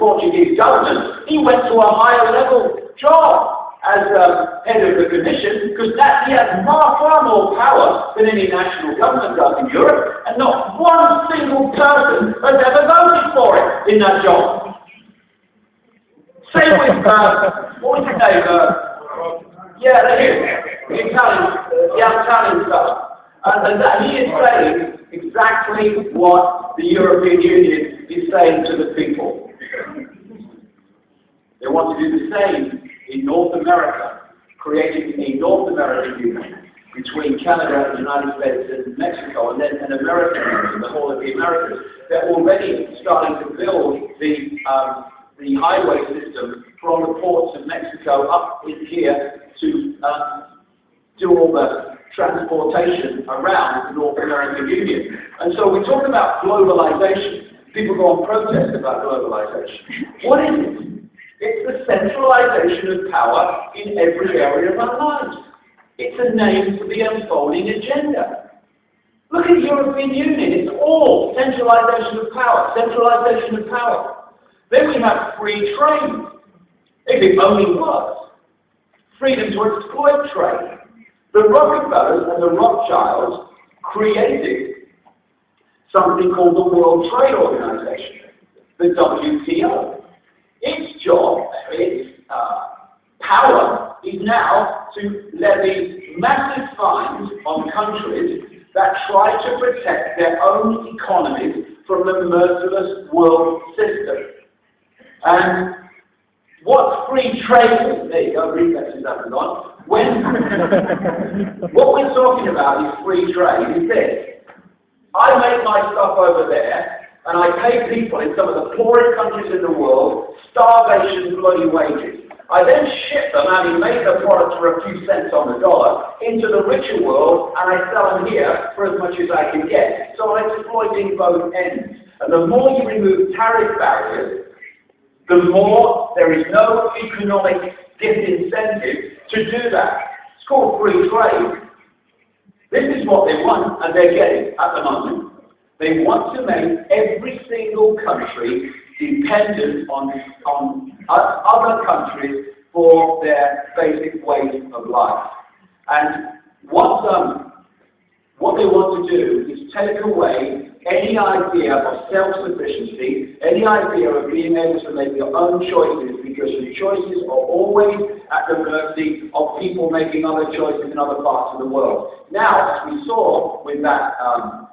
Portuguese government, he went to a higher level job as head of the commission, because that he has far more power than any national government does in Europe, and not one single person has ever voted for it in that job. Same with, what was his name? The Italian stuff. And that he is saying exactly what the European Union is saying to the people. They want to do the same in North America, creating a North American Union between Canada and the United States and Mexico, and then an American Union, the whole of the Americas. They're already starting to build the highway system from the ports of Mexico up in here to do all the transportation around the North American Union. And so we talk about globalization. People go on protest about globalization. What is it? It's the centralization of power in every area of our lives. It's a name for the unfolding agenda. Look at the European Union. It's all centralization of power, centralization of power. Then we have free trade. If it only was. Freedom to exploit trade. The Rockefellers and the Rothschilds created something called the World Trade Organization, the WTO. Its job, its power, is now to levy massive fines on countries that try to protect their own economies from the merciless world system. And what free trade is, there you go, reflexes up and on. What we're talking about is free trade is this. I make my stuff over there, and I pay people in some of the poorest countries in the world starvation bloody wages. I then ship them, having made the product for a few cents on the dollar, into the richer world, and I sell them here for as much as I can get. So I'm exploiting both ends. And the more you remove tariff barriers, the more there is no economic disincentive to do that. It's called free trade. This is what they want, and they're getting at the moment. They want to make every single country dependent on other countries for their basic ways of life. And what they want to do is take away any idea of self-sufficiency, any idea of being able to make your own choices, because your choices are always at the mercy of people making other choices in other parts of the world. Now, as we saw with that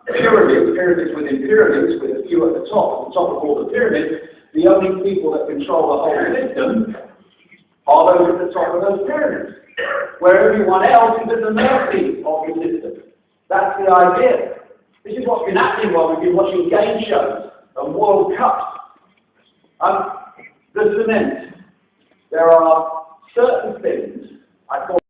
pyramids within pyramids, with a few at the top of all the pyramids, the only people that control the whole system are those at the top of those pyramids, where everyone else is at the mercy of the system. That's the idea. This is what's been happening while we've been watching game shows and World Cups. The cement. There are certain things, I call